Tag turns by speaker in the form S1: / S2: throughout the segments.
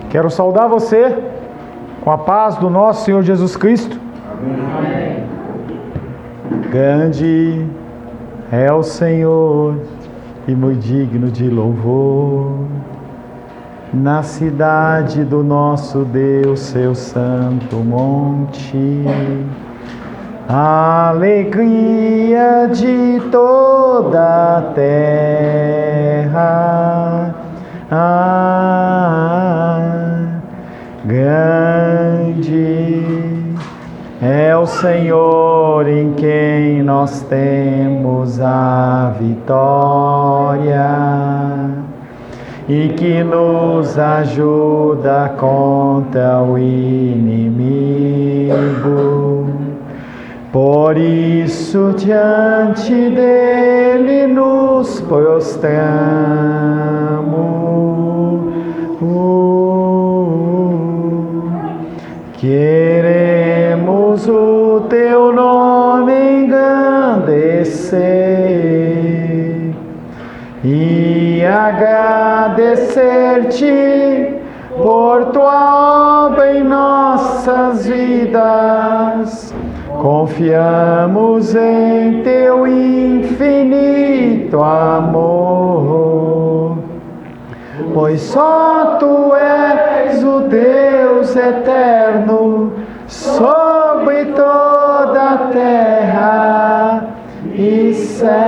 S1: Quero saudar você com a paz do nosso Senhor Jesus Cristo.
S2: Amém.
S1: Grande é o Senhor e muito digno de louvor, na cidade do nosso Deus, seu santo monte. A alegria de toda a terra. Grande é o Senhor em quem nós temos a vitória e que nos ajuda contra o inimigo. Por isso diante dele nos prostramos. Queremos o teu nome engrandecer e agradecer-te por tua obra em nossas vidas. Confiamos em teu infinito amor, pois só tu és o Deus eterno sobre toda a terra e céus.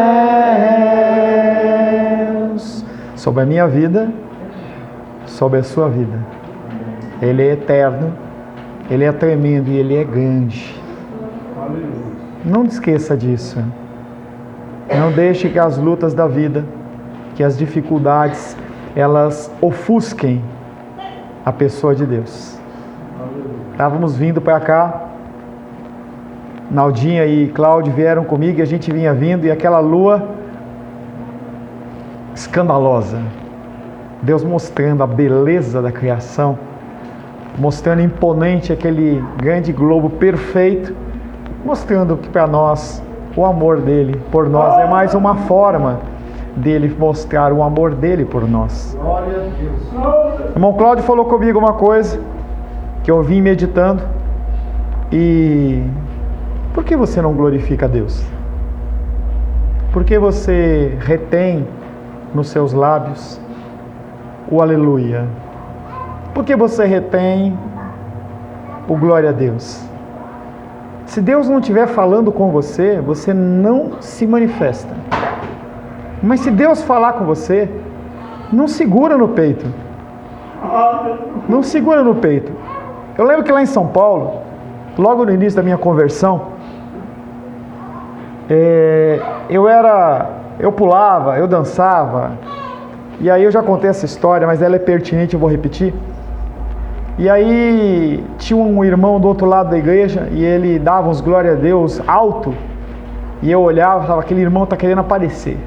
S1: Sobre a minha vida, sobre a sua vida. Ele é eterno, Ele é tremendo e Ele é grande. Não esqueça disso. Não deixe que as lutas da vida, que as dificuldades, elas ofusquem a pessoa de Deus. Estávamos vindo para cá, Naldinha e Cláudio vieram comigo e a gente vinha vindo, e aquela lua escandalosa, Deus mostrando a beleza da criação, mostrando imponente aquele grande globo perfeito, mostrando que para nós o amor dele por nós é mais uma forma dele mostrar o amor dele por nós.
S2: Glória a Deus.
S1: O irmão Cláudio falou comigo uma coisa que eu vim meditando. E por que você não glorifica a Deus? Por que você retém nos seus lábios o aleluia? Por que você retém o glória a Deus? Se Deus não estiver falando com você, você não se manifesta. Mas se Deus falar com você, não segura no peito. Não segura no peito. Eu lembro que lá em São Paulo, logo no início da minha conversão, eu pulava, eu dançava. E aí eu já contei essa história, mas ela é pertinente, eu vou repetir. E aí tinha um irmão do outro lado da igreja e ele dava uns glória a Deus alto. E eu olhava e falava, aquele irmão está querendo aparecer.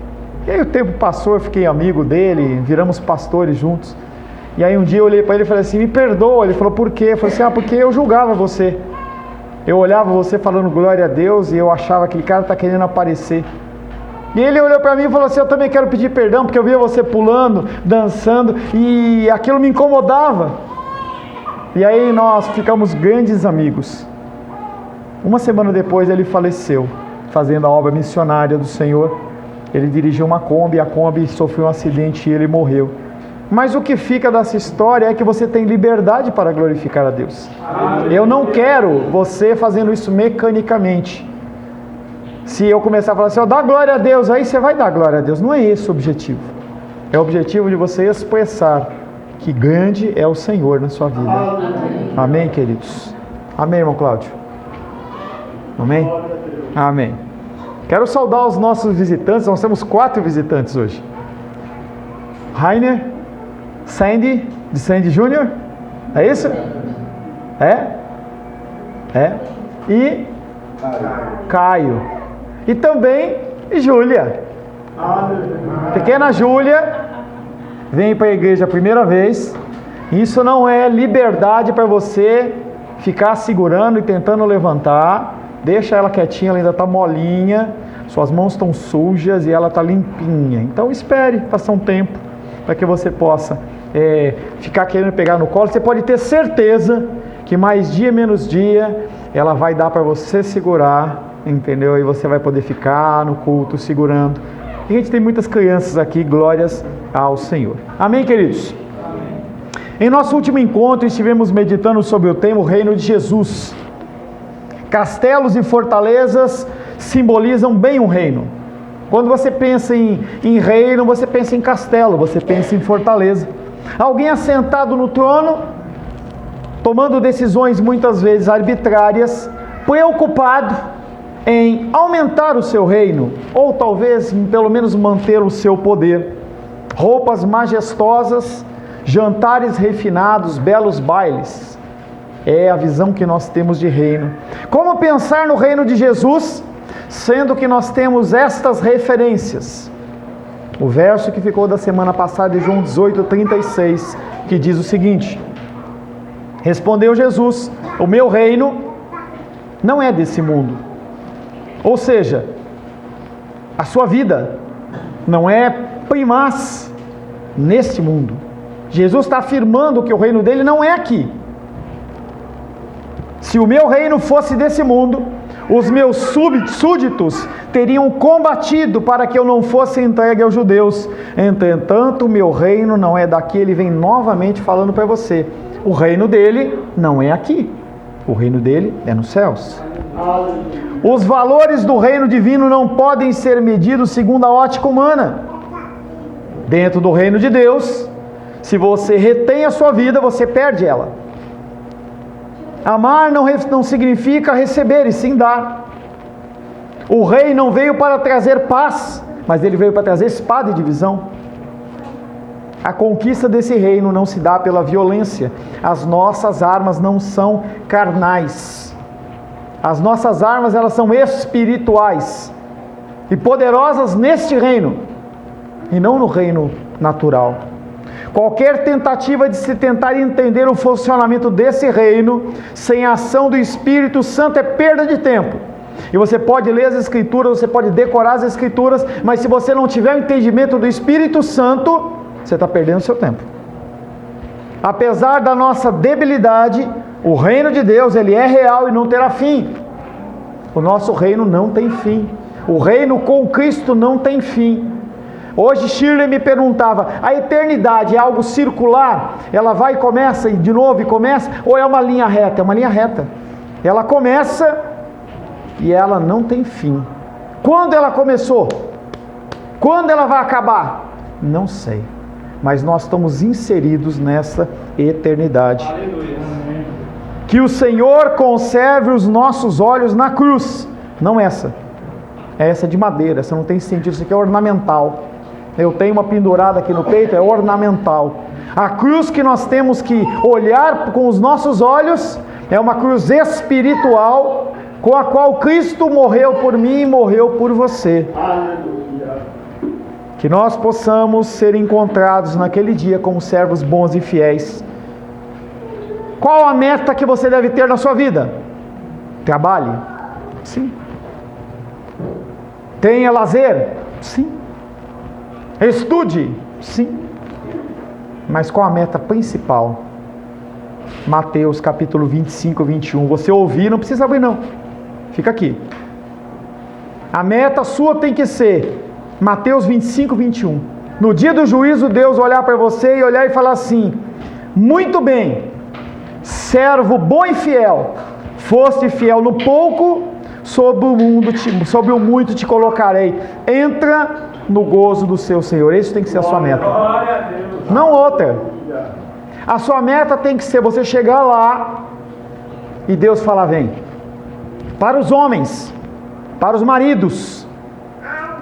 S1: E aí o tempo passou, eu fiquei amigo dele, viramos pastores juntos. E aí um dia eu olhei para ele e falei assim, me perdoa. Ele falou, por quê? Eu falei assim, porque eu julgava você. Eu olhava você falando glória a Deus e eu achava que aquele cara está querendo aparecer. E ele olhou para mim e falou assim, eu também quero pedir perdão, porque eu via você pulando, dançando, e aquilo me incomodava. E aí nós ficamos grandes amigos. Uma semana depois ele faleceu, fazendo a obra missionária do Senhor. Ele dirigiu uma Kombi, a Kombi sofreu um acidente e ele morreu. Mas o que fica dessa história é que você tem liberdade para glorificar a Deus. Eu não quero você fazendo isso mecanicamente. Se eu começar a falar assim, dá glória a Deus, aí você vai dar glória a Deus. Não é esse o objetivo. É o objetivo de você expressar que grande é o Senhor na sua vida. Amém, queridos? Amém, irmão Cláudio? Amém? Amém. Quero saudar os nossos visitantes. Nós temos 4 visitantes hoje. Rainer, Sandy, de Sandy Júnior. É isso? É? E Caio. E também Júlia. Pequena Júlia vem para a igreja a primeira vez. Isso não é liberdade para você ficar segurando e tentando levantar. Deixa ela quietinha, ela ainda está molinha, suas mãos estão sujas e ela está limpinha. Então espere passar um tempo para que você possa ficar querendo pegar no colo, você pode ter certeza que mais dia menos dia ela vai dar para você segurar, entendeu? E você vai poder ficar no culto segurando. E a gente tem muitas crianças aqui, glórias ao Senhor. Amém, queridos? Em nosso último encontro estivemos meditando sobre o tema o reino de Jesus. Castelos e fortalezas simbolizam bem um reino. Quando você pensa em reino, você pensa em castelo, você pensa em fortaleza. Alguém assentado no trono, tomando decisões muitas vezes arbitrárias, preocupado em aumentar o seu reino, ou talvez pelo menos manter o seu poder. Roupas majestosas, jantares refinados, belos bailes. É a visão que nós temos de reino. Como pensar no reino de Jesus, sendo que nós temos estas referências? O verso que ficou da semana passada, de João 18:36, que diz o seguinte: respondeu Jesus, o meu reino não é desse mundo. Ou seja, a sua vida não é primaz neste mundo. Jesus está afirmando que o reino dele não é aqui. Se o meu reino fosse desse mundo, os meus súditos teriam combatido para que eu não fosse entregue aos judeus. Entretanto, o meu reino não é daqui. Ele vem novamente falando para você: o reino dele não é aqui. O reino dele é nos céus. Os valores do reino divino não podem ser medidos segundo a ótica humana. Dentro do reino de Deus, se você retém a sua vida, você perde ela. Amar não significa receber, e sim dar. O rei não veio para trazer paz, mas ele veio para trazer espada e divisão. A conquista desse reino não se dá pela violência. As nossas armas não são carnais. As nossas armas, elas são espirituais e poderosas neste reino, e não no reino natural. Qualquer tentativa de se tentar entender o funcionamento desse reino sem a ação do Espírito Santo é perda de tempo. E você pode ler as Escrituras, você pode decorar as Escrituras, mas se você não tiver o entendimento do Espírito Santo, você está perdendo o seu tempo. Apesar da nossa debilidade, o reino de Deus, ele é real e não terá fim. O nosso reino não tem fim. O reino com Cristo não tem fim. Hoje Shirley me perguntava: a eternidade é algo circular? Ela vai e começa, e de novo e começa? Ou é uma linha reta? É uma linha reta. Ela começa e ela não tem fim. Quando ela começou? Quando ela vai acabar? Não sei. Mas nós estamos inseridos nessa eternidade.
S2: Aleluia.
S1: Que o Senhor conserve os nossos olhos na cruz. Não essa. É essa de madeira. Essa não tem sentido. Isso aqui é ornamental. Eu tenho uma pendurada aqui no peito, é ornamental. A cruz que nós temos que olhar com os nossos olhos é uma cruz espiritual, com a qual Cristo morreu por mim e morreu por você.
S2: Aleluia.
S1: Que nós possamos ser encontrados naquele dia como servos bons e fiéis. Qual a meta que você deve ter na sua vida? Trabalhe? Sim. Tenha lazer? Sim. Estude? Sim. Mas qual a meta principal? Mateus capítulo 25, 21. Você ouvir, não precisa abrir não. Fica aqui. A meta sua tem que ser Mateus 25, 21. No dia do juízo, Deus olhar para você e olhar e falar assim: muito bem, servo bom e fiel, foste fiel no pouco, sobre o muito te colocarei. Entra no gozo do seu Senhor. Isso tem que ser a sua meta. Não outra. A sua meta tem que ser você chegar lá e Deus falar: vem. Para os homens, para os maridos,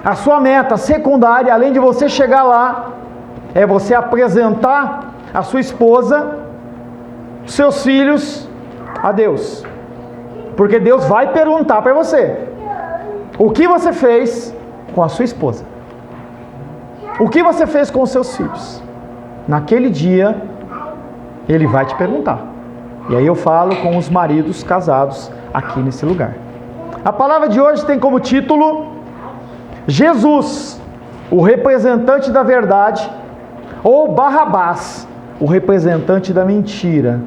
S1: a sua meta secundária, além de você chegar lá, é você apresentar a sua esposa, seus filhos a Deus. Porque Deus vai perguntar para você: o que você fez com a sua esposa? O que você fez com os seus filhos? Naquele dia, Ele vai te perguntar. E aí eu falo com os maridos casados aqui nesse lugar. A palavra de hoje tem como título: Jesus, o representante da verdade, ou Barrabás, o representante da mentira?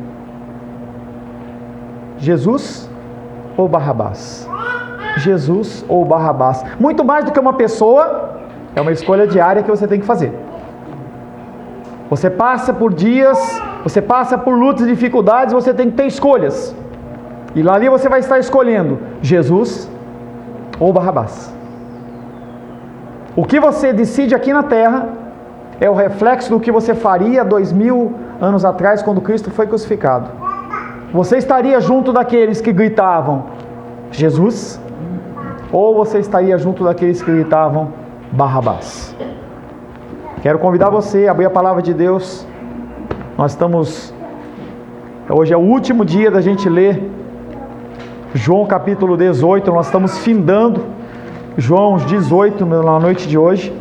S1: Jesus ou Barrabás? Jesus ou Barrabás? Muito mais do que uma pessoa, é uma escolha diária que você tem que fazer. Você passa por dias, você passa por lutas e dificuldades, você tem que ter escolhas. E lá ali você vai estar escolhendo Jesus ou Barrabás. O que você decide aqui na terra é o reflexo do que você faria 2000 anos atrás, quando Cristo foi crucificado. Você estaria junto daqueles que gritavam Jesus, ou você estaria junto daqueles que gritavam Barrabás? Quero convidar você a abrir a palavra de Deus. Hoje é o último dia da gente ler João capítulo 18, nós estamos findando João 18 na noite de hoje.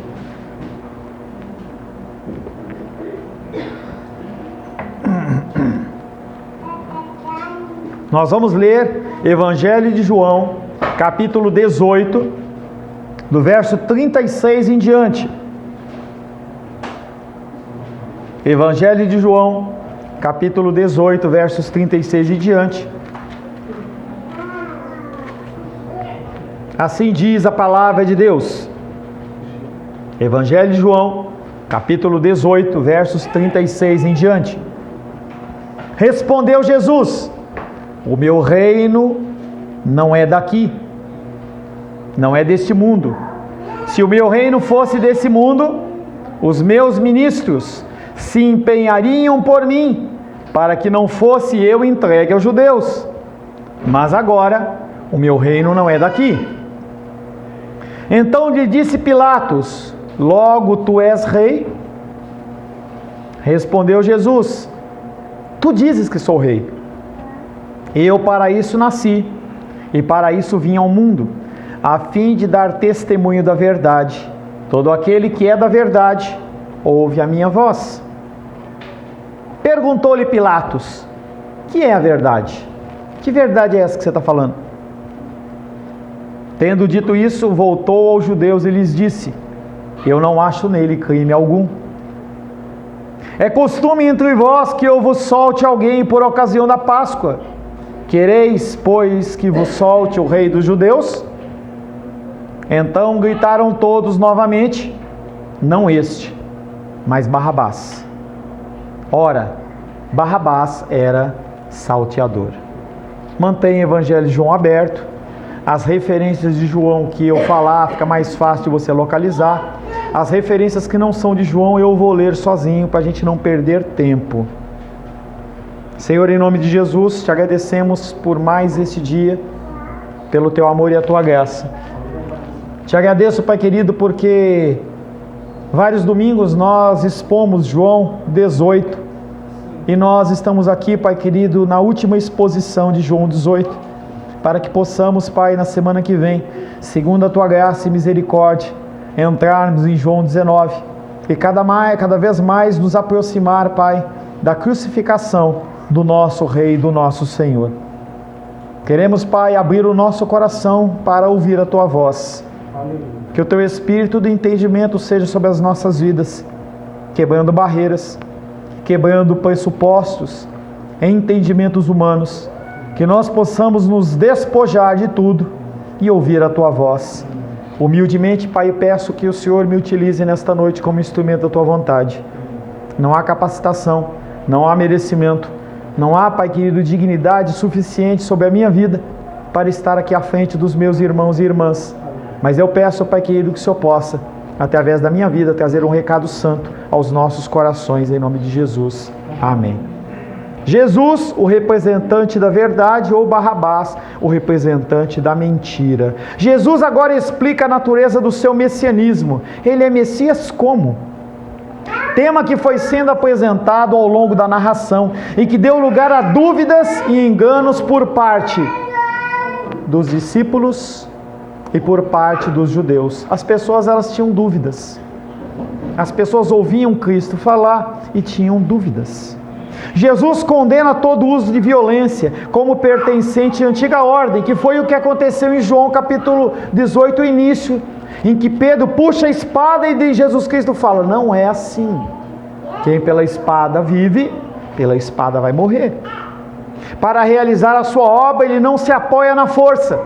S1: Nós vamos ler Evangelho de João, capítulo 18, do verso 36 em diante. Evangelho de João, capítulo 18, versos 36 em diante. Assim diz a palavra de Deus. Evangelho de João, capítulo 18, versos 36 em diante. Respondeu Jesus: o meu reino não é daqui, não é deste mundo. Se o meu reino fosse desse mundo, os meus ministros se empenhariam por mim, para que não fosse eu entregue aos judeus. Mas agora, o meu reino não é daqui. Então lhe disse Pilatos: logo tu és rei? Respondeu Jesus: tu dizes que sou rei. Eu para isso nasci, e para isso vim ao mundo, a fim de dar testemunho da verdade. Todo aquele que é da verdade, ouve a minha voz. Perguntou-lhe Pilatos: que é a verdade? Que verdade é essa que você está falando? Tendo dito isso, voltou aos judeus e lhes disse: eu não acho nele crime algum. É costume entre vós que eu vos solte alguém por ocasião da Páscoa. Quereis, pois, que vos solte o rei dos judeus? Então gritaram todos novamente: não este, mas Barrabás. Ora, Barrabás era salteador. Mantenha o Evangelho de João aberto. As referências de João que eu falar, fica mais fácil de você localizar. As referências que não são de João, eu vou ler sozinho, para a gente não perder tempo. Senhor, em nome de Jesus, te agradecemos por mais esse dia, pelo teu amor e a tua graça. Te agradeço, Pai querido, porque vários domingos nós expomos João 18, e nós estamos aqui, Pai querido, na última exposição de João 18, para que possamos, Pai, na semana que vem, segundo a tua graça e misericórdia, entrarmos em João 19, e cada vez mais nos aproximar, Pai, da crucificação do nosso Rei, do nosso Senhor. Queremos, Pai, abrir o nosso coração para ouvir a tua voz. Que o teu espírito de entendimento seja sobre as nossas vidas, quebrando barreiras, quebrando pressupostos, entendimentos humanos, que nós possamos nos despojar de tudo e ouvir a tua voz. Humildemente, Pai, peço que o Senhor me utilize nesta noite como instrumento da tua vontade. Não há capacitação, não há merecimento, não há, Pai querido, dignidade suficiente sobre a minha vida para estar aqui à frente dos meus irmãos e irmãs. Mas eu peço, Pai querido, que o Senhor possa, através da minha vida, trazer um recado santo aos nossos corações, em nome de Jesus. Amém. Jesus, o representante da verdade, ou Barrabás, o representante da mentira. Jesus agora explica a natureza do seu messianismo. Ele é Messias como? Tema que foi sendo apresentado ao longo da narração e que deu lugar a dúvidas e enganos por parte dos discípulos e por parte dos judeus. As pessoas, elas tinham dúvidas. As pessoas ouviam Cristo falar e tinham dúvidas. Jesus condena todo uso de violência como pertencente à antiga ordem, que foi o que aconteceu em João capítulo 18, início, em que Pedro puxa a espada e Jesus Cristo fala: não é assim. Quem pela espada vive, pela espada vai morrer. Para realizar a sua obra, ele não se apoia na força.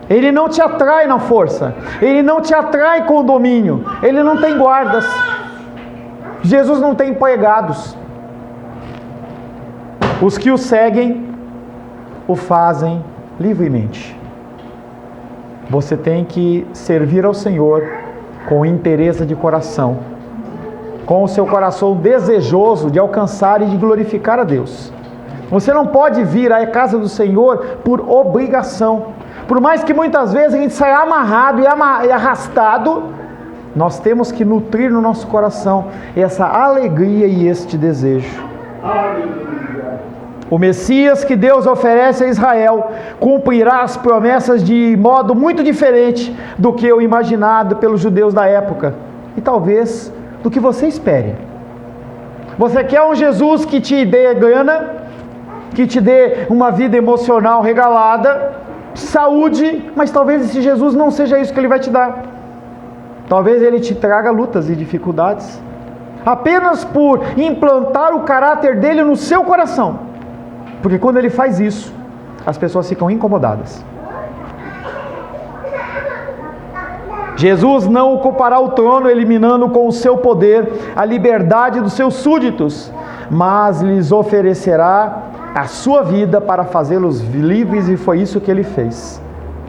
S1: Ele não te atrai na força. Ele não te atrai com o domínio. Ele não tem guardas. Jesus não tem empregados. Os que o seguem, o fazem livremente. Você tem que servir ao Senhor com interesse de coração, com o seu coração desejoso de alcançar e de glorificar a Deus. Você não pode vir à casa do Senhor por obrigação. Por mais que muitas vezes a gente saia amarrado e arrastado, nós temos que nutrir no nosso coração essa alegria e este desejo. O Messias que Deus oferece a Israel cumprirá as promessas de modo muito diferente do que o imaginado pelos judeus da época, e talvez do que você espere. Você quer um Jesus que te dê grana, que te dê uma vida emocional regalada, saúde, mas talvez esse Jesus não seja isso que Ele vai te dar. Talvez Ele te traga lutas e dificuldades, apenas por implantar o caráter dEle no seu coração. Porque quando Ele faz isso, as pessoas ficam incomodadas. Jesus não ocupará o trono eliminando com o seu poder a liberdade dos seus súditos, mas lhes oferecerá a sua vida para fazê-los livres, e foi isso que Ele fez.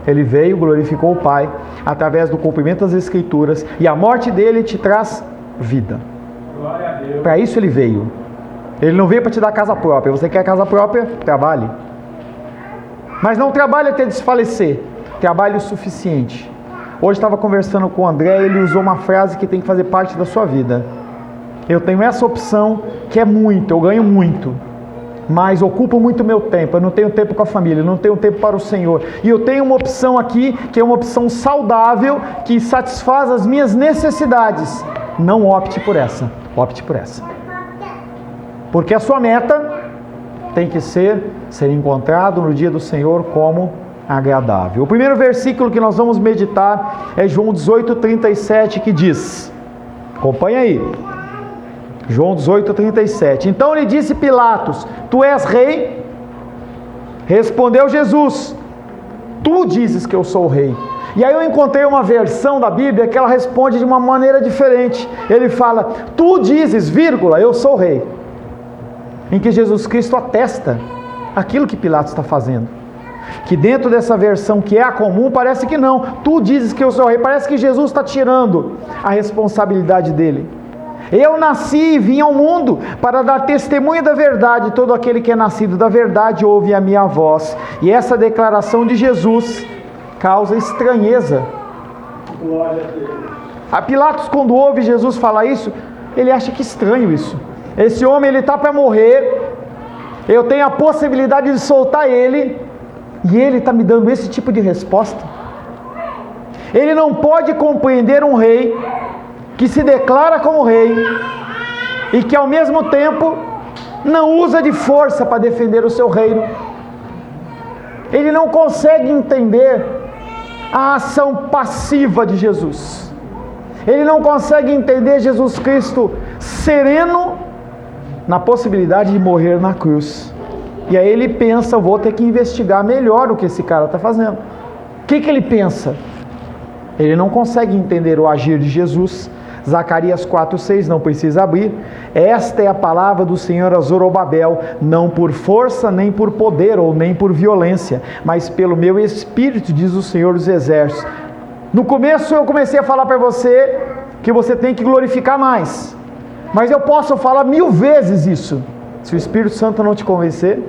S1: Ele veio, glorificou o Pai através do cumprimento das Escrituras, e a morte dele te traz vida. Para isso Ele veio. Ele não veio para te dar casa própria. Você quer casa própria? Trabalhe. Mas não trabalhe até desfalecer. Trabalhe o suficiente. Hoje estava conversando com o André, ele usou uma frase que tem que fazer parte da sua vida. Eu tenho essa opção que é muito, eu ganho muito, mas ocupa muito meu tempo. Eu não tenho tempo com a família, eu não tenho tempo para o Senhor. E eu tenho uma opção aqui, que é uma opção saudável, que satisfaz as minhas necessidades. Não opte por essa, opte por essa. Porque a sua meta tem que ser encontrado no dia do Senhor como agradável. O primeiro versículo que nós vamos meditar é João 18:37, que diz, acompanha aí, João 18:37. Então lhe disse Pilatos: Tu és rei? Respondeu Jesus: Tu dizes que eu sou o rei. E aí eu encontrei uma versão da Bíblia que ela responde de uma maneira diferente. Ele fala: Tu dizes, vírgula, eu sou o rei. Em que Jesus Cristo atesta aquilo que Pilatos está fazendo. Que dentro dessa versão que é a comum, parece que não. Tu dizes que eu sou o rei. Parece que Jesus está tirando a responsabilidade dele. Eu nasci e vim ao mundo para dar testemunho da verdade. Todo aquele que é nascido da verdade ouve a minha voz. E essa declaração de Jesus causa estranheza.
S2: Glória a Deus.
S1: A Pilatos, quando ouve Jesus falar isso, ele acha que estranho isso. Esse homem, ele está para morrer, eu tenho a possibilidade de soltar ele, e ele está me dando esse tipo de resposta. Ele não pode compreender um rei que se declara como rei e que ao mesmo tempo não usa de força para defender o seu reino. Ele não consegue entender a ação passiva de Jesus. Ele não consegue entender Jesus Cristo sereno na possibilidade de morrer na cruz. E aí ele pensa: vou ter que investigar melhor o que esse cara está fazendo. O que ele pensa? Ele não consegue entender o agir de Jesus. Zacarias 4:6, não precisa abrir. Esta é a palavra do Senhor a Zorobabel, não por força, nem por poder, ou nem por violência, mas pelo meu Espírito, diz o Senhor dos Exércitos. No começo eu comecei a falar para você que você tem que glorificar mais, mas eu posso falar 1000 vezes isso. Se o Espírito Santo não te convencer,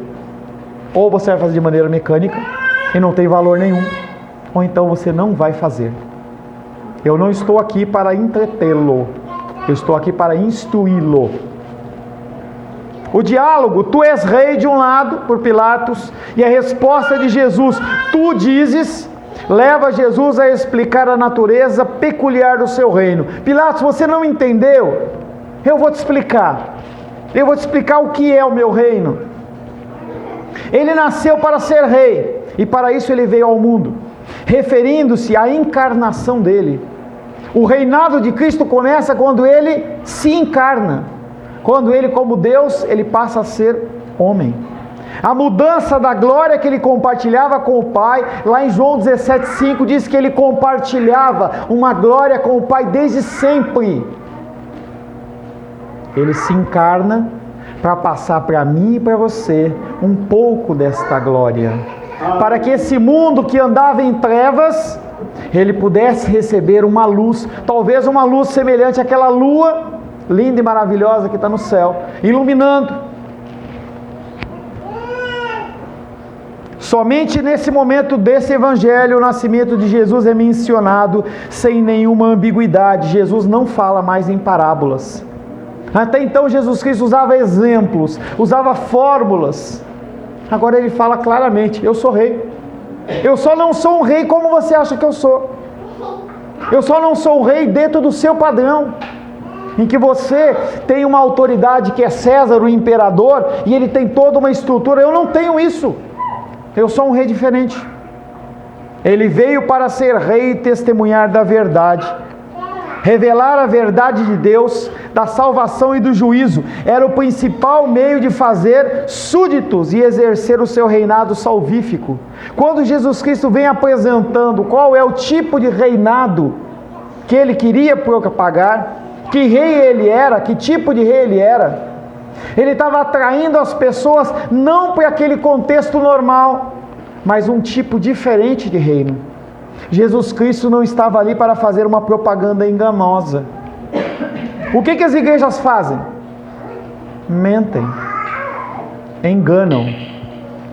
S1: ou você vai fazer de maneira mecânica e não tem valor nenhum, ou então você não vai fazer. Eu não estou aqui para entretê-lo, eu estou aqui para instruí-lo. O diálogo: tu és rei, de um lado, por Pilatos, e a resposta de Jesus: tu dizes, leva Jesus a explicar a natureza peculiar do seu reino. Pilatos, você não entendeu? Eu vou te explicar. Eu vou te explicar o que é o meu reino. Ele nasceu para ser rei, e para isso ele veio ao mundo, referindo-se à encarnação dele. O reinado de Cristo começa quando Ele se encarna. Quando Ele, como Deus, Ele passa a ser homem. A mudança da glória que Ele compartilhava com o Pai, lá em João 17,5 diz que Ele compartilhava uma glória com o Pai desde sempre. Ele se encarna para passar para mim e para você um pouco desta glória. Para que esse mundo que andava em trevas, ele pudesse receber uma luz, talvez uma luz semelhante àquela lua linda e maravilhosa que está no céu, iluminando. Somente nesse momento desse evangelho, o nascimento de Jesus é mencionado sem nenhuma ambiguidade. Jesus não fala mais em parábolas. Até então Jesus Cristo usava exemplos, usava fórmulas. Agora Ele fala claramente: eu sou rei. Eu só não sou um rei como você acha que eu sou. Eu só não sou um rei dentro do seu padrão, em que você tem uma autoridade que é César, o imperador, e ele tem toda uma estrutura. Eu não tenho isso. Eu sou um rei diferente. Ele veio para ser rei e testemunhar da verdade, revelar a verdade de Deus, da salvação e do juízo. Era o principal meio de fazer súditos e exercer o seu reinado salvífico. Quando Jesus Cristo vem apresentando qual é o tipo de reinado que Ele queria propagar, que rei Ele era, que tipo de rei Ele era, Ele estava atraindo as pessoas não para aquele contexto normal, mas um tipo diferente de reino. Jesus Cristo não estava ali para fazer uma propaganda enganosa. O que as igrejas fazem? Mentem, enganam,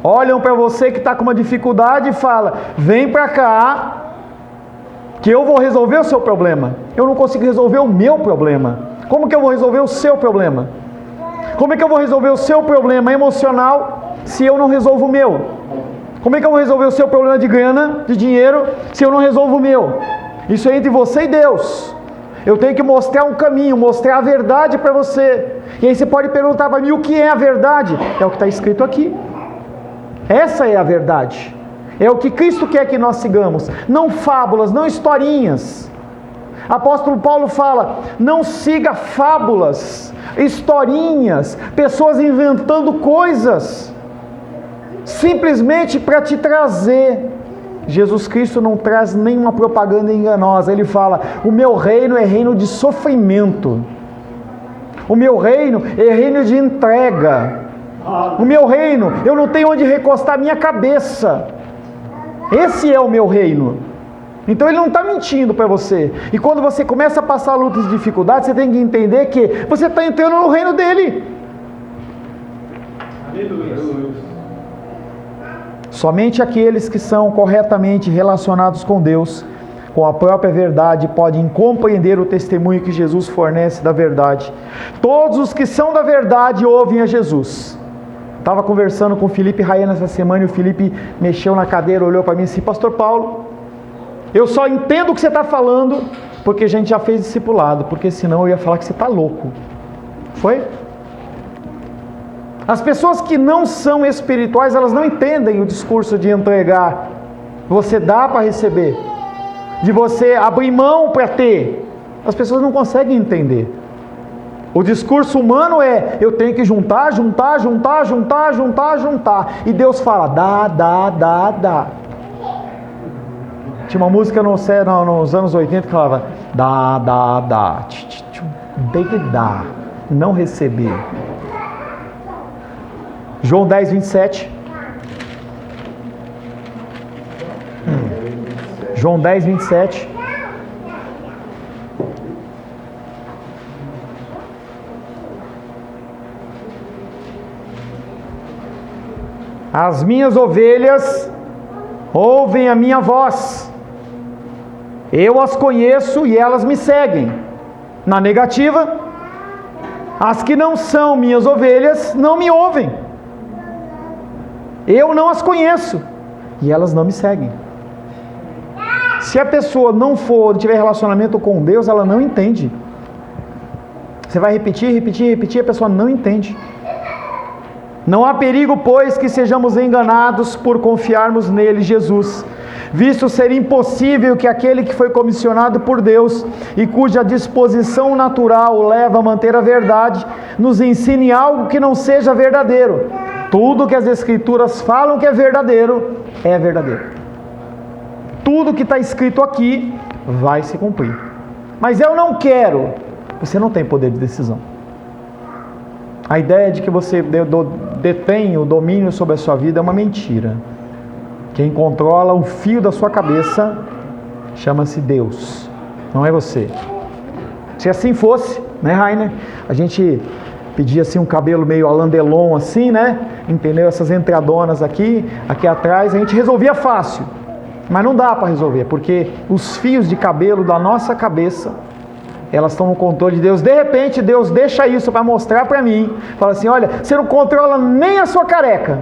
S1: olham para você que está com uma dificuldade e falam: vem para cá que eu vou resolver o seu problema. Eu não consigo resolver o meu problema. Como que eu vou resolver o seu problema? Como é que eu vou resolver o seu problema emocional se eu não resolvo o meu? Como é que eu vou resolver o seu problema de grana, de dinheiro, se eu não resolvo o meu? Isso é entre você e Deus. Eu tenho que mostrar um caminho, mostrar a verdade para você. E aí você pode perguntar para mim: o que é a verdade? É o que está escrito aqui. Essa é a verdade. É o que Cristo quer que nós sigamos. Não fábulas, não historinhas. Apóstolo Paulo fala: não siga fábulas, historinhas, pessoas inventando coisas, simplesmente para te trazer. Jesus Cristo não traz nenhuma propaganda enganosa. Ele fala: o meu reino é reino de sofrimento. O meu reino é reino de entrega. O meu reino, eu não tenho onde recostar minha cabeça. Esse é o meu reino. Então Ele não está mentindo para você. E quando você começa a passar lutas e dificuldades, você tem que entender que você está entrando no reino dEle. Somente aqueles que são corretamente relacionados com Deus, com a própria verdade, podem compreender o testemunho que Jesus fornece da verdade. Todos os que são da verdade ouvem a Jesus. Estava conversando com o Felipe Raiana essa semana, e o Felipe mexeu na cadeira, olhou para mim e disse: pastor Paulo, eu só entendo o que você está falando porque a gente já fez discipulado, porque senão eu ia falar que você está louco. Foi? As pessoas que não são espirituais, elas não entendem o discurso de entregar. Você dá para receber, de você abrir mão para ter. As pessoas não conseguem entender. O discurso humano é: eu tenho que juntar. E Deus fala: dá. Tinha uma música nos anos 80 que falava: dá. Tem que dar, não receber. João 10, 27. João 10, 27. As minhas ovelhas ouvem a minha voz. Eu as conheço e elas me seguem. Na negativa, as que não são minhas ovelhas não me ouvem. Eu não as conheço e elas não me seguem. Se a pessoa não tiver relacionamento com Deus, ela não entende. Você vai repetir, a pessoa não entende. Não há perigo, pois, que sejamos enganados por confiarmos nele, Jesus. visto ser impossível que aquele que foi comissionado por Deus e cuja disposição natural o leva a manter a verdade, nos ensine algo que não seja verdadeiro. Tudo que as Escrituras falam que é verdadeiro, é verdadeiro. Tudo que está escrito aqui vai se cumprir. Mas eu não quero. Você não tem poder de decisão. A ideia de que você detém o domínio sobre a sua vida é uma mentira. Quem controla o fio da sua cabeça chama-se Deus, não é você. Se assim fosse, né, Rainer? A gente pedia assim um cabelo meio Alain Delon assim, né? Entendeu? Essas entradonas aqui atrás, a gente resolvia fácil. Mas não dá para resolver, porque os fios de cabelo da nossa cabeça, elas estão no controle de Deus. De repente, Deus deixa isso para mostrar para mim. Fala assim, olha, você não controla nem a sua careca,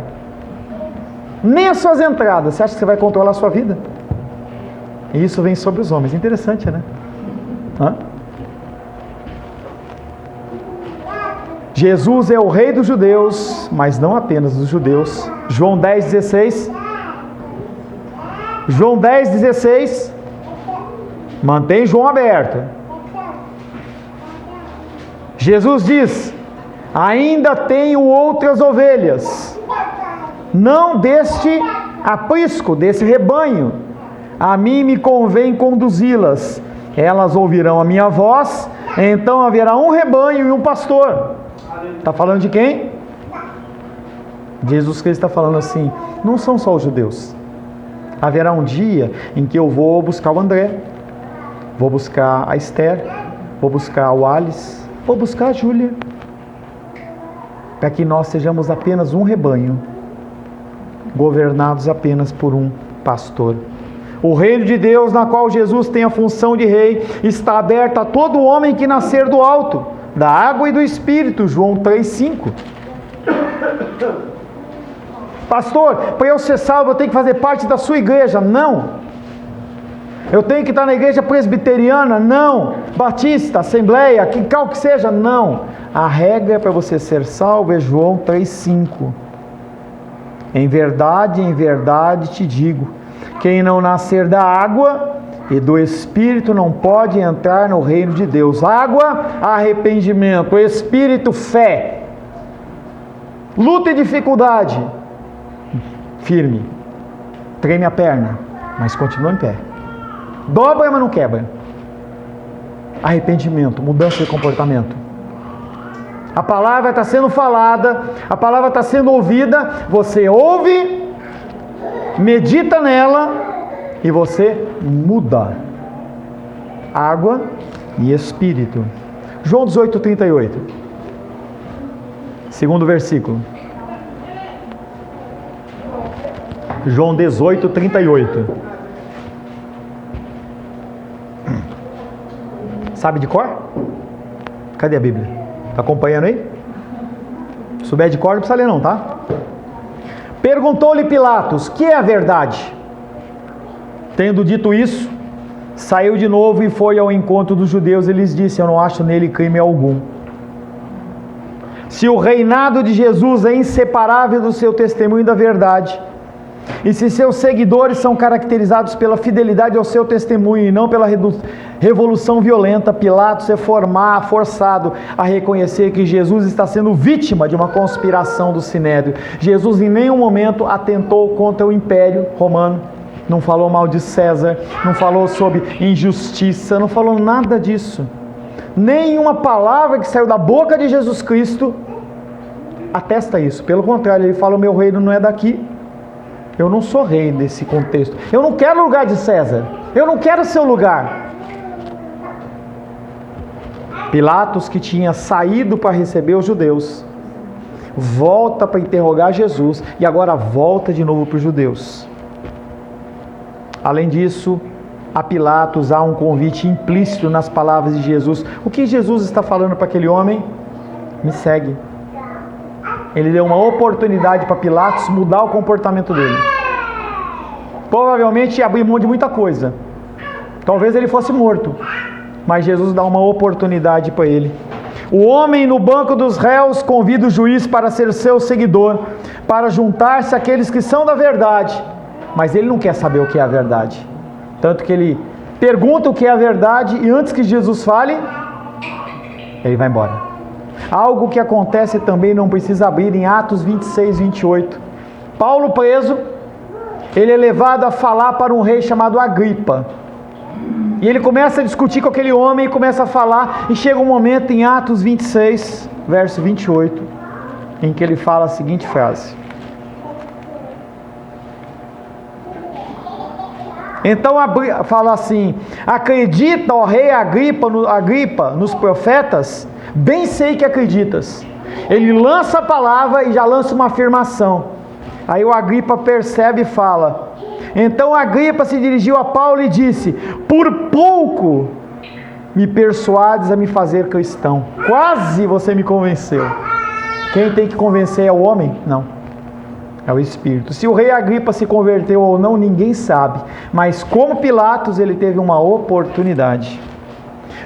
S1: nem as suas entradas. Você acha que você vai controlar a sua vida? E isso vem sobre os homens. Interessante, né? Jesus é o rei dos judeus, mas não apenas dos judeus. João 10,16. João 10,16. Mantém João aberto. Jesus diz: ainda tenho outras ovelhas, não deste aprisco, desse rebanho. A mim me convém conduzi-las. Elas ouvirão a minha voz, então haverá um rebanho e um pastor. Está falando de quem? Jesus Cristo está falando assim, não são só os judeus. Haverá um dia em que eu vou buscar o André, vou buscar a Esther, vou buscar o Alice, vou buscar a Júlia, para que nós sejamos apenas um rebanho, governados apenas por um pastor. O reino de Deus, na qual Jesus tem a função de rei, está aberto a todo homem que nascer do alto, da água e do Espírito. João 3,5. Pastor, para eu ser salvo eu tenho que fazer parte da sua igreja? Não. Eu tenho que estar na igreja presbiteriana? Não. Batista, assembleia, que qual que seja? Não. A regra para você ser salvo é João 3,5. Em verdade te digo, quem não nascer da água e do Espírito não pode entrar no reino de Deus. Água, arrependimento. Espírito, fé. Luta e dificuldade. Firme. Treme a perna, mas continua em pé. Dobra, mas não quebra. Arrependimento, mudança de comportamento. A palavra está sendo falada, a palavra está sendo ouvida, você ouve, medita nela e você muda. Água e Espírito. João 18:38. Segundo versículo. João 18:38. Sabe de cor? Cadê a Bíblia? Está acompanhando aí? Se souber de cor, não precisa ler não, tá? Perguntou-lhe Pilatos, que é a verdade? Tendo dito isso, saiu de novo e foi ao encontro dos judeus e lhes disse, eu não acho nele crime algum. Se o reinado de Jesus é inseparável do seu testemunho da verdade, e se seus seguidores são caracterizados pela fidelidade ao seu testemunho e não pela revolução violenta, Pilatos é forçado a reconhecer que Jesus está sendo vítima de uma conspiração do Sinédrio. Jesus em nenhum momento atentou contra o Império Romano, não falou mal de César, não falou sobre injustiça, não falou nada disso. Nenhuma palavra que saiu da boca de Jesus Cristo atesta isso. Pelo contrário, ele fala, o meu reino não é daqui. Eu não sou rei nesse contexto. Eu não quero o lugar de César. Eu não quero seu lugar. Pilatos, que tinha saído para receber os judeus, volta para interrogar Jesus e agora volta de novo para os judeus. Além disso, a Pilatos há um convite implícito nas palavras de Jesus. O que Jesus está falando para aquele homem? Me segue. Ele deu uma oportunidade para Pilatos mudar o comportamento dele. Provavelmente ia abrir mão de muita coisa. Talvez ele fosse morto. Mas Jesus dá uma oportunidade para ele. O homem no banco dos réus convida o juiz para ser seu seguidor, para juntar-se àqueles que são da verdade. mas ele não quer saber o que é a verdade. Tanto que ele pergunta o que é a verdade e antes que Jesus fale, ele vai embora. Algo que acontece também, não precisa abrir, em Atos 26, 28. Paulo preso, ele é levado a falar para um rei chamado Agripa. E ele começa a discutir com aquele homem e começa a falar, e chega um momento em Atos 26, verso 28, em que ele fala a seguinte frase: então fala assim: acredita, ó rei Agripa, nos profetas? Bem sei que acreditas. Ele lança a palavra e já lança uma afirmação. Aí o Agripa percebe e fala. Então Agripa se dirigiu a Paulo e disse: por pouco me persuades a me fazer cristão. Quase você me convenceu. Quem tem que convencer é o homem? Não, é o Espírito. Se o rei Agripa se converteu ou não, ninguém sabe. Mas como Pilatos, ele teve uma oportunidade.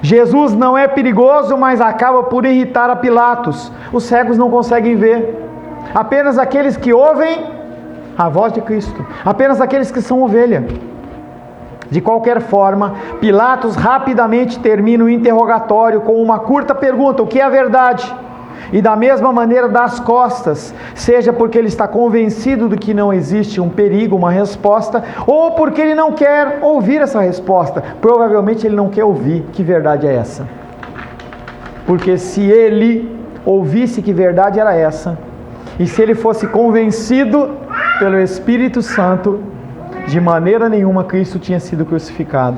S1: Jesus não é perigoso, mas acaba por irritar a Pilatos. Os cegos não conseguem ver. Apenas aqueles que ouvem a voz de Cristo. Apenas aqueles que são ovelha. De qualquer forma, Pilatos rapidamente termina o interrogatório com uma curta pergunta: o que é a verdade? E da mesma maneira dá as costas, seja porque ele está convencido de que não existe um perigo, uma resposta, ou porque ele não quer ouvir essa resposta. Provavelmente ele não quer ouvir que verdade é essa. Porque se ele ouvisse que verdade era essa, e se ele fosse convencido pelo Espírito Santo, de maneira nenhuma Cristo tinha sido crucificado.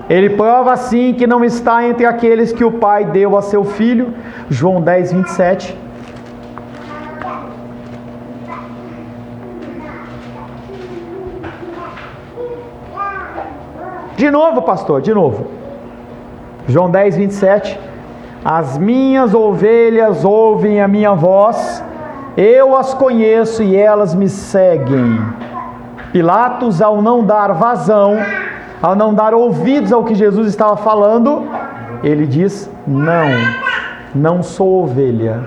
S1: Ele prova assim que não está entre aqueles que o Pai deu a seu Filho. João 10, 27. De novo, pastor, de novo. João 10, 27. As minhas ovelhas ouvem a minha voz, eu as conheço e elas me seguem. Pilatos, ao não dar vazão, ao não dar ouvidos ao que Jesus estava falando, ele diz: não sou ovelha,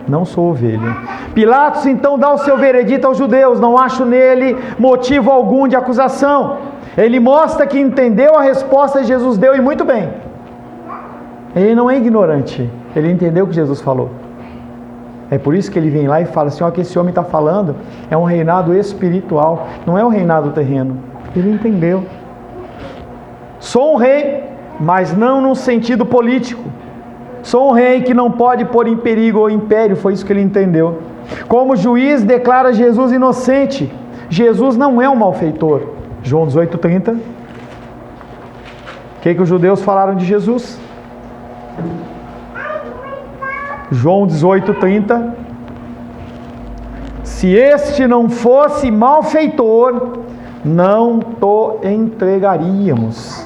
S1: não sou ovelha. Pilatos então dá o seu veredito aos judeus, não acho nele motivo algum de acusação. Ele mostra que entendeu a resposta que Jesus deu, e muito bem. Ele não é ignorante, ele entendeu o que Jesus falou. É por isso que ele vem lá e fala assim: ó, que esse homem está falando é um reinado espiritual, não é um reinado terreno. Ele entendeu. Sou um rei, mas não num sentido político. Sou um rei que não pode pôr em perigo o império, foi isso que ele entendeu. Como juiz, declara Jesus inocente. Jesus não é um malfeitor. João 18:30. O que os judeus falaram de Jesus? João 18:30. Se este não fosse malfeitor, não o entregaríamos.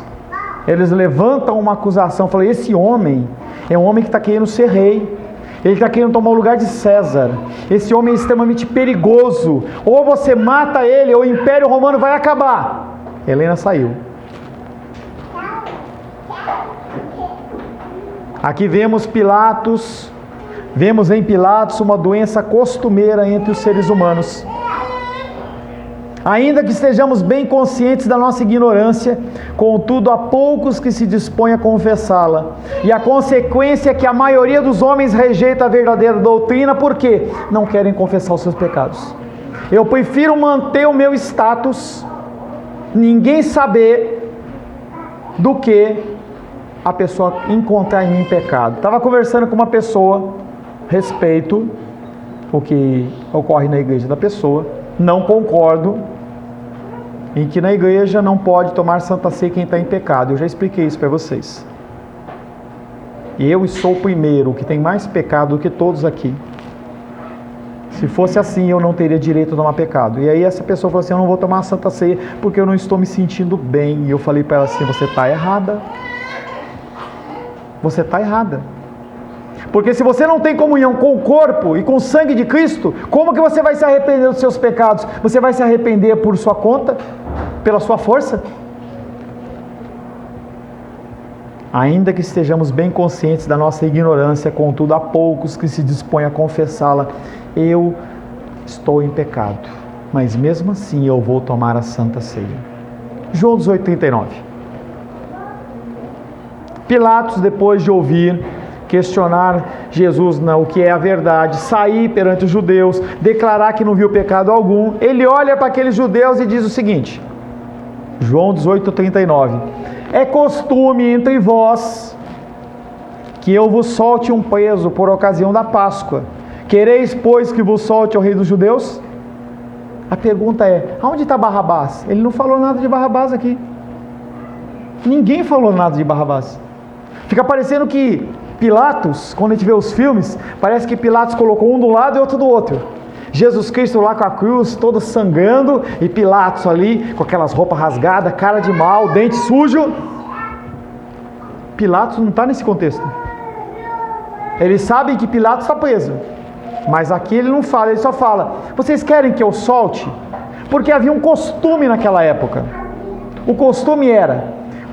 S1: Eles levantam uma acusação, falam: esse homem é um homem que está querendo ser rei, ele está querendo tomar o lugar de César, esse homem é extremamente perigoso, ou você mata ele, ou o Império Romano vai acabar. Helena saiu. Aqui vemos em Pilatos uma doença costumeira entre os seres humanos. Ainda que estejamos bem conscientes da nossa ignorância, contudo há poucos que se dispõem a confessá-la. E a consequência é que a maioria dos homens rejeita a verdadeira doutrina porque não querem confessar os seus pecados. Eu prefiro manter o meu status, ninguém saber, do que a pessoa encontrar em mim pecado. Estava conversando com uma pessoa, respeito o que ocorre na igreja da pessoa, não concordo em que na igreja não pode tomar Santa Ceia quem está em pecado. Eu já expliquei isso para vocês. E eu sou o primeiro que tem mais pecado do que todos aqui. Se fosse assim, eu não teria direito a tomar pecado. E aí essa pessoa falou assim: eu não vou tomar Santa Ceia porque eu não estou me sentindo bem. E eu falei para ela assim: você está errada. Você está errada. Porque se você não tem comunhão com o corpo e com o sangue de Cristo, como que você vai se arrepender dos seus pecados? Você vai se arrepender por sua conta? Pela sua força? Ainda que estejamos bem conscientes da nossa ignorância, contudo há poucos que se dispõem a confessá-la. Eu estou em pecado. mas mesmo assim eu vou tomar a Santa Ceia. João 18:39. Pilatos, depois de ouvir, questionar Jesus o que é a verdade, sair perante os judeus, declarar que não viu pecado algum, ele olha para aqueles judeus e diz o seguinte, João 18:39, é costume entre vós que eu vos solte um preso por ocasião da Páscoa. Quereis, pois, que vos solte ao rei dos judeus? A pergunta é, aonde está Barrabás? Ele não falou nada de Barrabás aqui. Ninguém falou nada de Barrabás. Fica parecendo que Pilatos, quando a gente vê os filmes, parece que Pilatos colocou um do lado e outro do outro. Jesus Cristo lá com a cruz, todo sangrando, e Pilatos ali, com aquelas roupas rasgadas, cara de mal, dente sujo. Pilatos não está nesse contexto. Eles sabem que Pilatos está preso, mas aqui ele não fala, ele só fala, vocês querem que eu solte? Porque havia um costume naquela época. O costume era,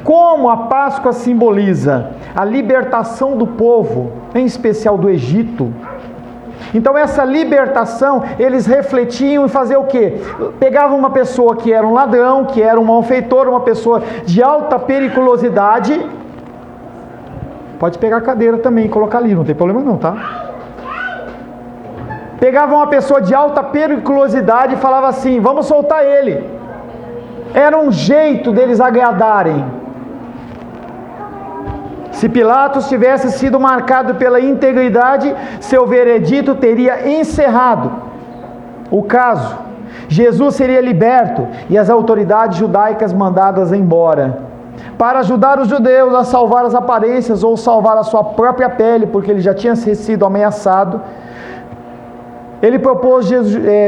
S1: como a Páscoa simboliza a libertação do povo, em especial do Egito, então essa libertação, eles refletiam em fazer o quê? Pegavam uma pessoa que era um ladrão, que era um malfeitor, uma pessoa de alta periculosidade, pode pegar a cadeira também e colocar ali, não tem problema não, tá? Pegavam uma pessoa de alta periculosidade e falava assim, vamos soltar ele. Era um jeito deles agradarem. Se Pilatos tivesse sido marcado pela integridade, seu veredito teria encerrado o caso. Jesus seria liberto e as autoridades judaicas mandadas embora. Para ajudar os judeus a salvar as aparências ou salvar a sua própria pele, porque ele já tinha sido ameaçado, ele propôs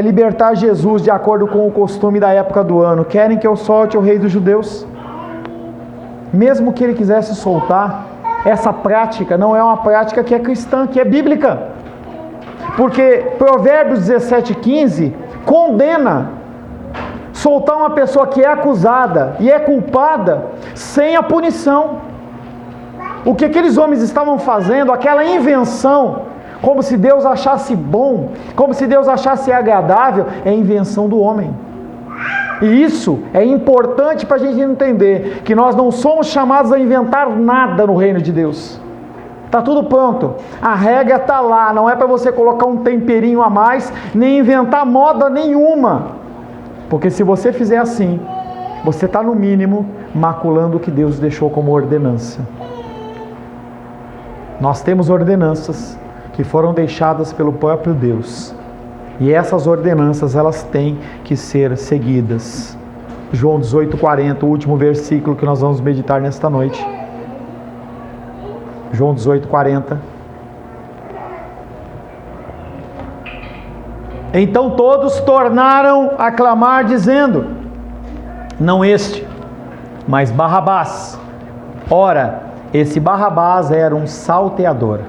S1: libertar Jesus de acordo com o costume da época do ano. Querem que eu solte o rei dos judeus? Mesmo que ele quisesse soltar, essa prática não é uma prática que é cristã, que é bíblica. Porque Provérbios 17:15 condena soltar uma pessoa que é acusada e é culpada sem a punição. O que aqueles homens estavam fazendo, aquela invenção, como se Deus achasse bom, como se Deus achasse agradável, é invenção do homem. E isso é importante para a gente entender, que nós não somos chamados a inventar nada no reino de Deus. Está tudo pronto, a regra está lá, não é para você colocar um temperinho a mais, nem inventar moda nenhuma. Porque se você fizer assim, você está no mínimo maculando o que Deus deixou como ordenança. Nós temos ordenanças que foram deixadas pelo próprio Deus. E essas ordenanças, elas têm que ser seguidas. João 18:40, o último versículo que nós vamos meditar nesta noite. João 18:40. Então todos tornaram a clamar, dizendo, não este, mas Barrabás. Ora, esse Barrabás era um salteador.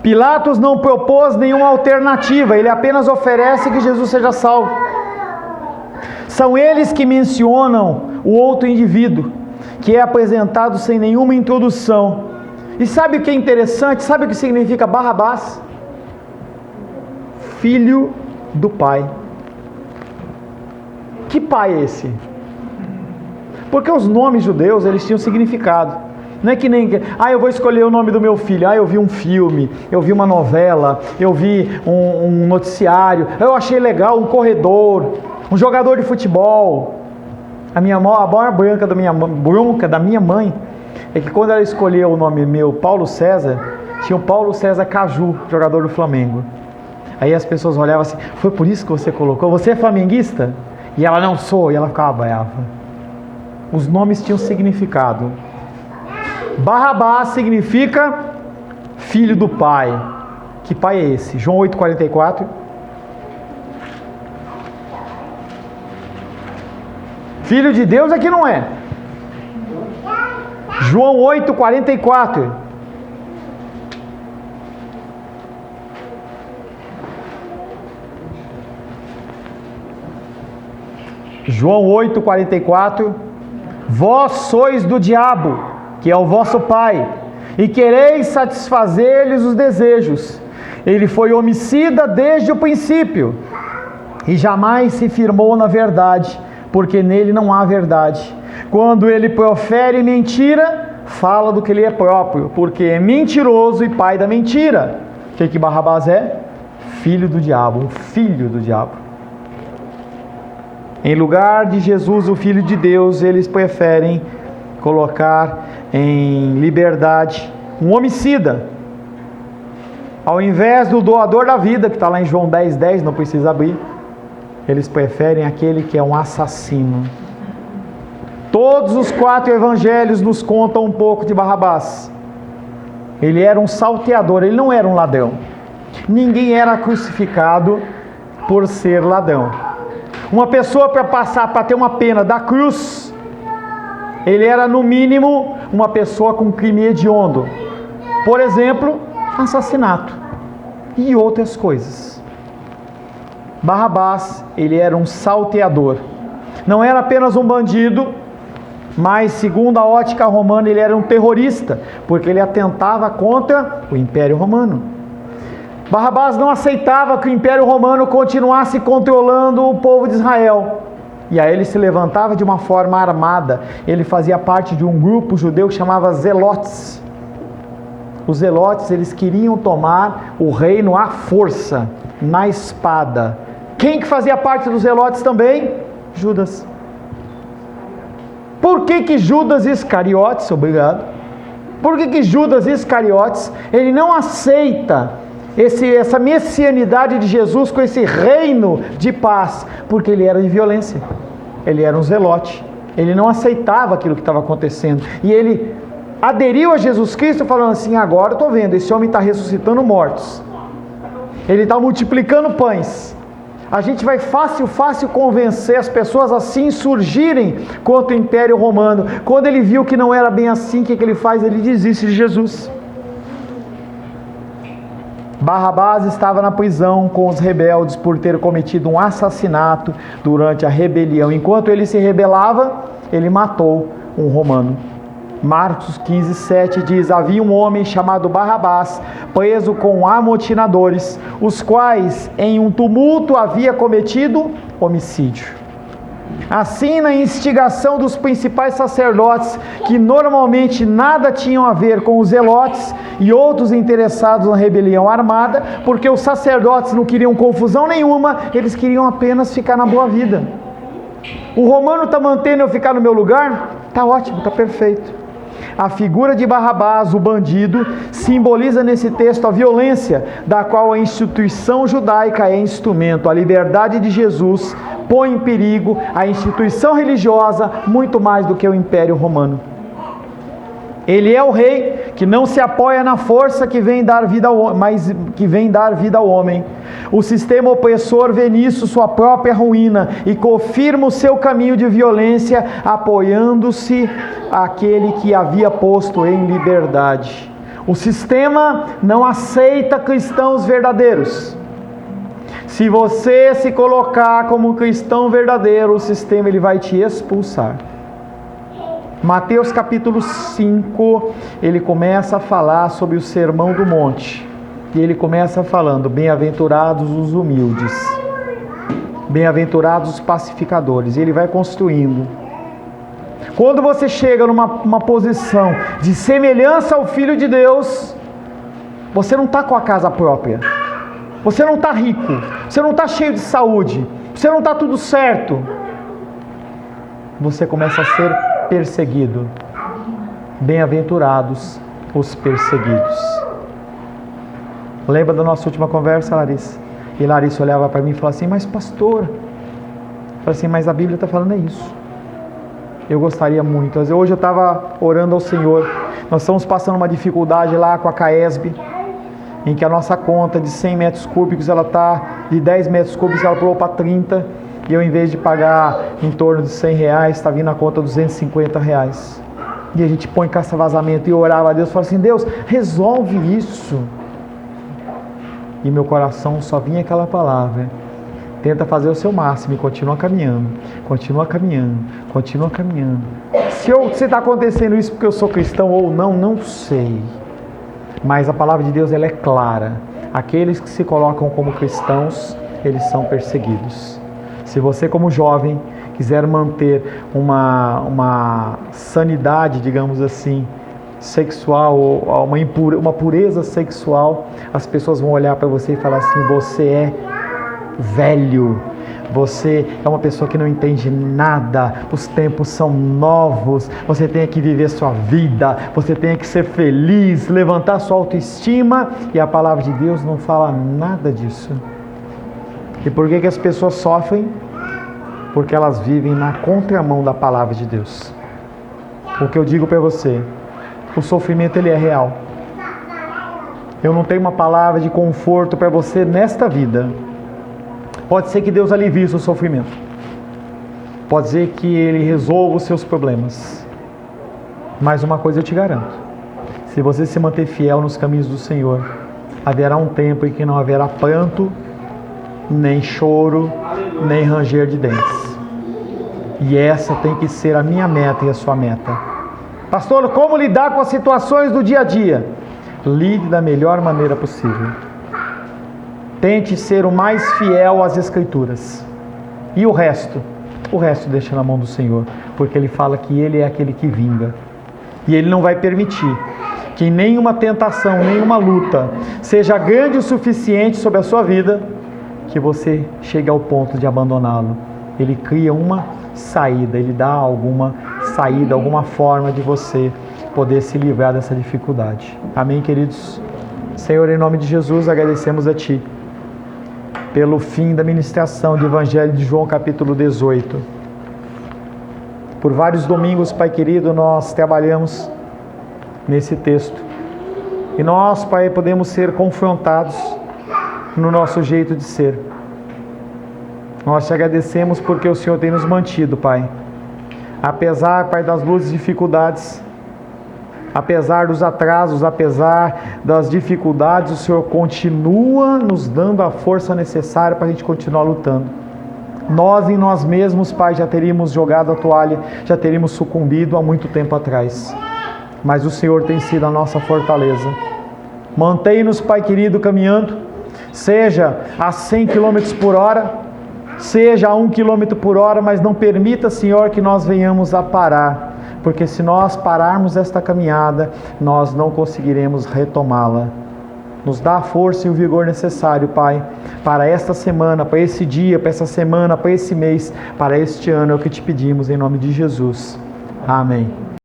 S1: Pilatos não propôs nenhuma alternativa, ele apenas oferece que Jesus seja salvo. São eles que mencionam o outro indivíduo, que é apresentado sem nenhuma introdução. E sabe o que é interessante? Sabe o que significa Barrabás? Filho do pai. Que pai é esse? Porque os nomes judeus, eles tinham significado. Não é que nem, eu vou escolher o nome do meu filho, eu vi um filme, eu vi uma novela, eu vi um noticiário, eu achei legal um corredor, um jogador de futebol. A maior bronca da minha mãe é que quando ela escolheu o nome meu, Paulo César, tinha o Paulo César Caju, jogador do Flamengo. Aí as pessoas olhavam assim, foi por isso que você colocou? Você é flamenguista? E ela, não sou, e ela ficava brava. Os nomes tinham significado. Barrabás significa filho do pai. Que pai é esse? João 8:44. Filho de Deus aqui não é. João 8:44. João 8:44. Vós sois do diabo, que é o vosso pai, e quereis satisfazer-lhes os desejos. Ele foi homicida desde o princípio, e jamais se firmou na verdade, porque nele não há verdade. Quando ele profere mentira, fala do que ele é próprio, porque é mentiroso e pai da mentira. O que Barrabás é? Filho do diabo, um filho do diabo. Em lugar de Jesus, o Filho de Deus, eles preferem colocar em liberdade um homicida, ao invés do doador da vida, que está lá em João 10:10, não precisa abrir. Eles preferem aquele que é um assassino. Todos os 4 evangelhos nos contam um pouco de Barrabás. Ele era um salteador, ele não era um ladrão. Ninguém era crucificado por ser ladrão. Uma pessoa para ter uma pena da cruz, ele era no mínimo uma pessoa com crime hediondo. Por exemplo, assassinato e outras coisas. Barrabás, ele era um salteador. Não era apenas um bandido, mas segundo a ótica romana, ele era um terrorista, porque ele atentava contra o Império Romano. Barrabás não aceitava que o Império Romano continuasse controlando o povo de Israel. E aí ele se levantava de uma forma armada. Ele fazia parte de um grupo judeu que chamava Zelotes. Os Zelotes, eles queriam tomar o reino à força, na espada. Quem que fazia parte dos Zelotes também? Judas. Por que Judas Iscariotes, obrigado, por que Judas Iscariotes, ele não aceita essa messianidade de Jesus com esse reino de paz? Porque ele era de violência, ele era um zelote, ele não aceitava aquilo que estava acontecendo, e ele aderiu a Jesus Cristo falando assim: agora eu estou vendo, esse homem está ressuscitando mortos, ele está multiplicando pães, a gente vai fácil convencer as pessoas a se insurgirem contra o Império Romano. Quando ele viu que não era bem assim, o que ele faz? Ele desiste de Jesus. Barrabás estava na prisão com os rebeldes por ter cometido um assassinato durante a rebelião. Enquanto ele se rebelava, ele matou um romano. Marcos 15:7 diz: havia um homem chamado Barrabás, preso com amotinadores, os quais em um tumulto havia cometido homicídio. Assim, na instigação dos principais sacerdotes, que normalmente nada tinham a ver com os zelotes e outros interessados na rebelião armada, porque os sacerdotes não queriam confusão nenhuma, eles queriam apenas ficar na boa vida. O romano está mantendo eu ficar no meu lugar? Está ótimo, está perfeito. A figura de Barrabás, o bandido, simboliza nesse texto a violência da qual a instituição judaica é instrumento. A liberdade de Jesus põe em perigo a instituição religiosa muito mais do que o Império Romano. Ele é o rei que não se apoia na força que vem dar vida ao, mas que vem dar vida ao homem. O sistema opressor vê nisso sua própria ruína e confirma o seu caminho de violência, apoiando-se àquele que havia posto em liberdade. O sistema não aceita cristãos verdadeiros. Se você se colocar como um cristão verdadeiro, o sistema ele vai te expulsar. Mateus capítulo 5, ele começa a falar sobre o Sermão do Monte. E ele começa falando: bem-aventurados os humildes, bem-aventurados os pacificadores. E ele vai construindo. Quando você chega numa posição de semelhança ao Filho de Deus, você não está com a casa própria, você não está rico, você não está cheio de saúde, você não está tudo certo. Você começa a ser perseguido. Bem-aventurados os perseguidos. Lembra da nossa última conversa, Larissa? E Larissa olhava para mim e falava assim: mas pastor, eu falei assim, mas a Bíblia está falando isso. Eu gostaria muito. Hoje eu estava orando ao Senhor. Nós estamos passando uma dificuldade lá com a Caesb, em que a nossa conta de 100 metros cúbicos, ela está de 10 metros cúbicos, ela pulou para 30. E eu, em vez de pagar em torno de R$100, está vindo a conta de R$250. E a gente põe caça-vazamento e orava a Deus, fala assim: Deus, resolve isso. E meu coração só vinha aquela palavra: tenta fazer o seu máximo e continua caminhando, continua caminhando, continua caminhando. Se está acontecendo isso porque eu sou cristão ou não, não sei. Mas a palavra de Deus, ela é clara. Aqueles que se colocam como cristãos, eles são perseguidos. Se você, como jovem, quiser manter uma sanidade, digamos assim, sexual, ou uma pureza sexual, as pessoas vão olhar para você e falar assim: você é velho, você é uma pessoa que não entende nada, os tempos são novos, você tem que viver sua vida, você tem que ser feliz, levantar sua autoestima, e a palavra de Deus não fala nada disso. E por que as pessoas sofrem? Porque elas vivem na contramão da palavra de Deus. O que eu digo para você, o sofrimento ele é real. Eu não tenho uma palavra de conforto para você nesta vida. Pode ser que Deus alivie o seu sofrimento. Pode ser que Ele resolva os seus problemas. Mas uma coisa eu te garanto: se você se manter fiel nos caminhos do Senhor, haverá um tempo em que não haverá pranto, nem choro, nem ranger de dentes. E essa tem que ser a minha meta e a sua meta. Pastor, como lidar com as situações do dia a dia? Lide da melhor maneira possível. Tente ser o mais fiel às Escrituras. E o resto deixa na mão do Senhor, porque Ele fala que Ele é aquele que vinga. E Ele não vai permitir que nenhuma tentação, nenhuma luta seja grande o suficiente sobre a sua vida que você chegue ao ponto de abandoná-lo. Ele cria uma saída, Ele dá alguma saída, alguma forma de você poder se livrar dessa dificuldade. Amém, queridos? Senhor, em nome de Jesus, agradecemos a Ti pelo fim da ministração do Evangelho de João, capítulo 18. Por vários domingos, Pai querido, nós trabalhamos nesse texto. E nós, Pai, podemos ser confrontados no nosso jeito de ser. Nós Te agradecemos porque o Senhor tem nos mantido, Pai. Apesar, Pai, das lutas e dificuldades, apesar dos atrasos, apesar das dificuldades, o Senhor continua nos dando a força necessária para a gente continuar lutando. Nós em nós mesmos, Pai, já teríamos jogado a toalha, já teríamos sucumbido há muito tempo atrás. Mas o Senhor tem sido a nossa fortaleza. Mantém-nos, Pai querido, caminhando, seja a 100 km por hora, seja a 1 km por hora, mas não permita, Senhor, que nós venhamos a parar. Porque se nós pararmos esta caminhada, nós não conseguiremos retomá-la. Nos dá a força e o vigor necessário, Pai, para esta semana, para esse dia, para essa semana, para esse mês, para este ano, é o que te pedimos em nome de Jesus. Amém.